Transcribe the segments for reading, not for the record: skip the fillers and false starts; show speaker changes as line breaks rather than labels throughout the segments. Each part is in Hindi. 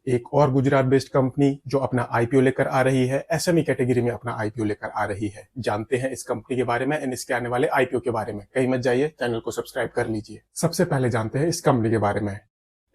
एक और गुजरात बेस्ड कंपनी जो अपना आईपीओ लेकर आ रही है, एसएमई कैटेगरी में अपना आईपीओ लेकर आ रही है। जानते हैं इस कंपनी के बारे में एंड इसके आने वाले आईपीओ के बारे में। कहीं मत जाइए, चैनल को सब्सक्राइब कर लीजिए। सबसे पहले जानते हैं इस कंपनी के बारे में।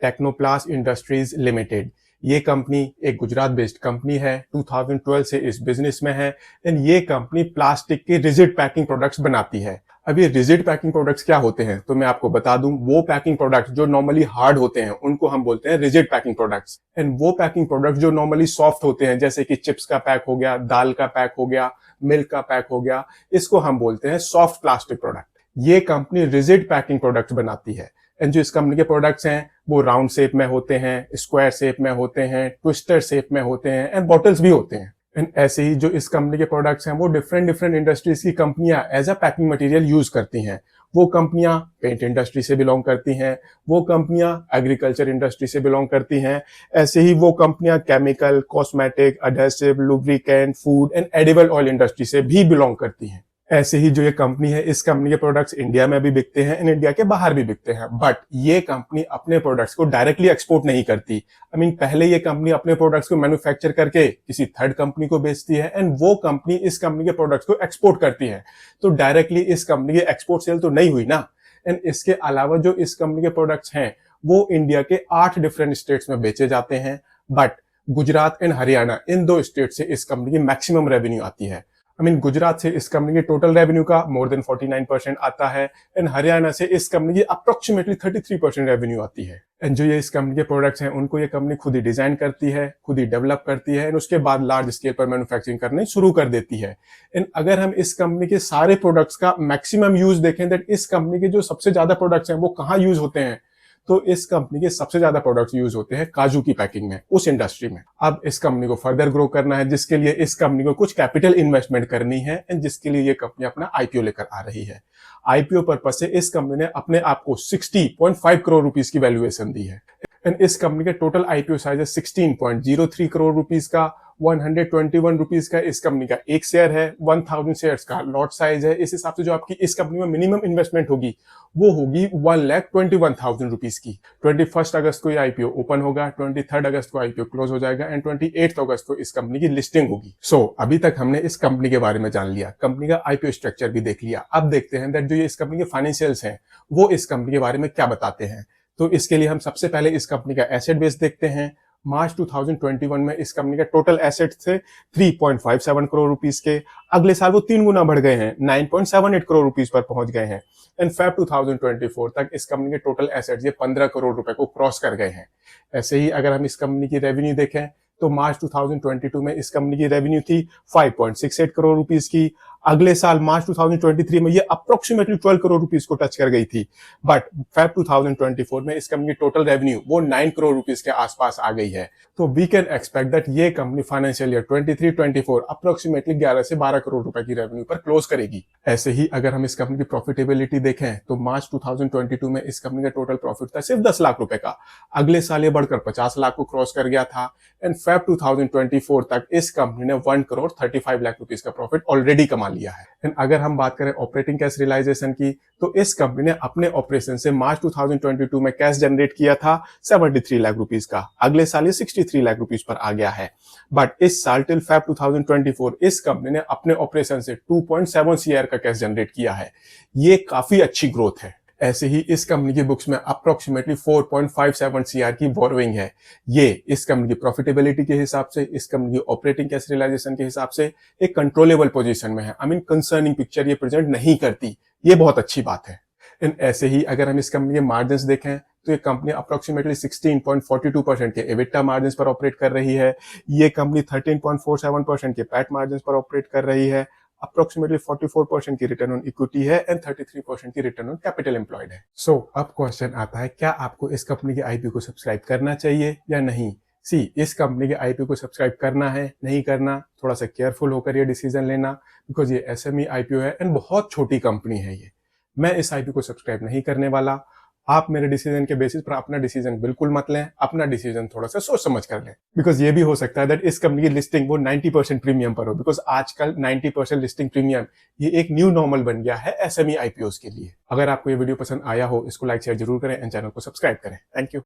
टेक्नोप्लास्ट इंडस्ट्रीज लिमिटेड, ये कंपनी एक गुजरात बेस्ड कंपनी है। 2012 से इस बिजनेस में है एंड ये कंपनी प्लास्टिक के रिजिड पैकिंग प्रोडक्ट्स बनाती है। अब ये रिजिड पैकिंग प्रोडक्ट्स क्या होते हैं तो मैं आपको बता दूं, वो पैकिंग प्रोडक्ट्स जो नॉर्मली हार्ड होते हैं उनको हम बोलते हैं रिजिड पैकिंग प्रोडक्ट्स, एंड वो पैकिंग प्रोडक्ट्स जो नॉर्मली सॉफ्ट होते हैं जैसे कि चिप्स का पैक हो गया, दाल का पैक हो गया, मिल्क का पैक हो गया, इसको हम बोलते हैं सॉफ्ट प्लास्टिक प्रोडक्ट। ये कंपनी रिजिड पैकिंग प्रोडक्ट्स बनाती है एंड जो इस कंपनी के प्रोडक्ट्स हैं वो राउंड शेप में होते हैं, स्क्वायर शेप में होते हैं, ट्विस्टर शेप में होते हैं एंड बॉटल्स भी होते हैं। एंड ऐसे ही जो इस कंपनी के प्रोडक्ट्स हैं वो डिफरेंट इंडस्ट्रीज की कंपनियां as a packing material use करती हैं। वो कंपनियां पेंट इंडस्ट्री से बिलोंग करती हैं, वो कंपनियां एग्रीकल्चर इंडस्ट्री से बिलोंग करती हैं, ऐसे ही वो कंपनियां chemical, cosmetic, adhesive, lubricant, food and edible oil industry से भी बिलोंग करती हैं। ऐसे ही जो ये कंपनी है, इस कंपनी के प्रोडक्ट्स इंडिया में भी बिकते हैं एंड इंडिया के बाहर भी बिकते हैं, बट ये कंपनी अपने प्रोडक्ट्स को डायरेक्टली एक्सपोर्ट नहीं करती। पहले ये कंपनी अपने प्रोडक्ट्स को मैन्युफैक्चर करके किसी थर्ड कंपनी को बेचती है एंड वो कंपनी इस कंपनी के प्रोडक्ट्स को एक्सपोर्ट करती है। तो डायरेक्टली इस कंपनी की एक्सपोर्ट सेल तो नहीं हुई ना। एंड इसके अलावा जो इस कंपनी के प्रोडक्ट्स हैं वो इंडिया के 8 डिफरेंट स्टेट्स में बेचे जाते हैं, but Gujarat and Haryana in 2 state से इस कंपनी की मैक्सिमम रेवेन्यू आती है। गुजरात से इस कंपनी के टोटल रेवेन्यू का मोर देन 49% आता है एंड हरियाणा से इस कंपनी की अप्रोक्सीमेटली 33% रेवेन्यू आती है। एंड जो ये इस कंपनी के प्रोडक्ट्स हैं उनको ये कंपनी खुद ही डिजाइन करती है, खुद ही डेवलप करती है एंड उसके बाद लार्ज स्केल पर मैन्युफैक्चरिंग करनी शुरू कर देती है। एंड अगर हम इस कंपनी के सारे प्रोडक्ट्स का मैक्सिमम यूज देखें, दैट इस कंपनी के जो सबसे ज्यादा प्रोडक्ट्स हैं वो कहाँ यूज होते हैं, तो इस कंपनी के सबसे ज्यादा प्रोडक्ट्स यूज होते हैं काजू की पैकिंग में, उस इंडस्ट्री में। अब इस कंपनी को फर्दर ग्रो करना है, जिसके लिए इस कंपनी को कुछ कैपिटल इन्वेस्टमेंट करनी है एंड जिसके लिए ये कंपनी अपना आईपीओ लेकर आ रही है। आईपीओ पर्पस से इस कंपनी ने अपने आप को 60.5 करोड़ रुपीस की वैल्यूएशन दी है एंड इस कंपनी के टोटल आईपीओ साइज है 16.03 करोड़ रुपीस का। 121 रुपीस का इस कंपनी का एक शेयर है, 1000 शेयर्स का लॉट साइज है। इस हिसाब से जो आपकी इस कंपनी में मिनिमम इन्वेस्टमेंट होगी वो होगी 1,21,000 रुपीस की। 21 अगस्त को ये आईपीओ ओपन होगा, 23 अगस्त को आईपीओ क्लोज हो जाएगा एंड 28 अगस्त को इस कंपनी की लिस्टिंग होगी। सो अभी तक हमने इस कंपनी के बारे में जान लिया, कंपनी का आईपीओ स्ट्रक्चर भी देख लिया। अब देखते हैं दैट जो ये इस कंपनी के फाइनेंशियल्स हैं वो इस कंपनी के बारे में क्या बताते हैं। तो इसके लिए हम सबसे पहले इस कंपनी का एसेट बेस देखते हैं। मार्च 2021 में इस कंपनी का टोटल एसेट थे 3.57 करोड़ रुपीस के। अगले साल वो 3 गुना बढ़ गए हैं, 9.78 करोड़ रुपीस पर पहुंच गए हैं एंड फेब 2024 तक इस कंपनी के टोटल एसेट्स ये 15 करोड़ रुपए को क्रॉस कर गए हैं। ऐसे ही अगर हम इस कंपनी की रेवेन्यू देखें तो मार्च 2022 में इस कंपनी की रेवेन्यू थी 5.68 करोड़ रुपीस की। अगले साल मार्च 2023 में ये अप्रोक्सीमेटली 12 करोड़ रुपीस को टच कर गई थी, बट फेब 2024 में इस कंपनी की टोटल रेवेन्यू वो 9 करोड़ रुपीस के आसपास आ गई है। तो वी कैन एक्सपेक्ट दैट ये कंपनी फाइनेंशियल ईयर 23-24 अप्रोक्सीमेटली 11 से 12 करोड़ रुपए की रेवेन्यू पर क्लोज करेगी। ऐसे ही अगर हम इस कंपनी की प्रॉफिटेबिलिटी देखें तो मार्च 2022 में इस कंपनी का टोटल प्रॉफिट था सिर्फ 10 लाख रुपए का। अगले साल ये बढ़कर 50 लाख को क्रॉस कर गया था एंड फेब 2024 तक इस कंपनी ने 1 करोड़ 35 लाख रुपीस का प्रॉफिट ऑलरेडी कमा लिया है। एंड अगर हम बात करें ऑपरेटिंग कैश रियलाइजेशन की तो इस कंपनी ने अपने ऑपरेशन से मार्च 2022 में कैश जनरेट किया था 73 लाख रुपीस का। अगले साल ये 63 लाख रुपीस पर आ गया है, बट इस साल टिल फेब 2024 इस कंपनी ने अपने ऑपरेशन से 2.7 सीआर का कैश जनरेट किया है। ये काफी अच्छी ग्रोथ है। ऐसे ही इस कंपनी की बुक्स में अप्रोक्सीमेटली 4.57 सीआर की बोरोइंग है। ये इस कंपनी की प्रॉफिटेबिलिटी के हिसाब से, इस कंपनी की ऑपरेटिंग कैश रियलाइजेशन के हिसाब से एक कंट्रोलेबल पोजीशन में है। कंसर्निंग पिक्चर ये प्रेजेंट नहीं करती, ये बहुत अच्छी बात है। एंड ऐसे ही अगर हम इस कंपनी के मार्जिन्स देखें तो ये कंपनी अप्रोक्सीमेटली 16.42% के एबिटा मार्जिन्स पर ऑपरेट कर रही है। ये कंपनी 13.47% के पैट मार्जिन्स पर ऑपरेट कर रही है। अप्रोक्सीमेटली 44% की रिटर्न ऑन इक्विटी है एंड 33% की रिटर्न ऑन कैपिटल एम्प्लॉयड है। सो अब क्वेश्चन आता है, क्या आपको इस कंपनी के आईपीओ को सब्सक्राइब करना चाहिए या नहीं? इस कंपनी के आईपीओ को सब्सक्राइब करना है, नहीं करना, थोड़ा सा केयरफुल होकर ये डिसीजन लेना, बिकॉज ये एसएमई आईपीओ है एंड बहुत छोटी कंपनी है ये। मैं इस आईपीओ को सब्सक्राइब नहीं करने वाला। आप मेरे डिसीजन के बेसिस पर अपना डिसीजन बिल्कुल मत लें, अपना डिसीजन थोड़ा सा सोच समझ कर लें, बिकॉज ये भी हो सकता है दैट इस कंपनी की लिस्टिंग वो 90% प्रीमियम पर हो, बिकॉज आजकल 90% लिस्टिंग प्रीमियम ये एक न्यू नॉर्मल बन गया है एसएमई आईपीओ के लिए। अगर आपको ये वीडियो पसंद आया हो, इसको लाइक शेयर जरूर करें एंड चैनल को सब्सक्राइब करें। Thank you.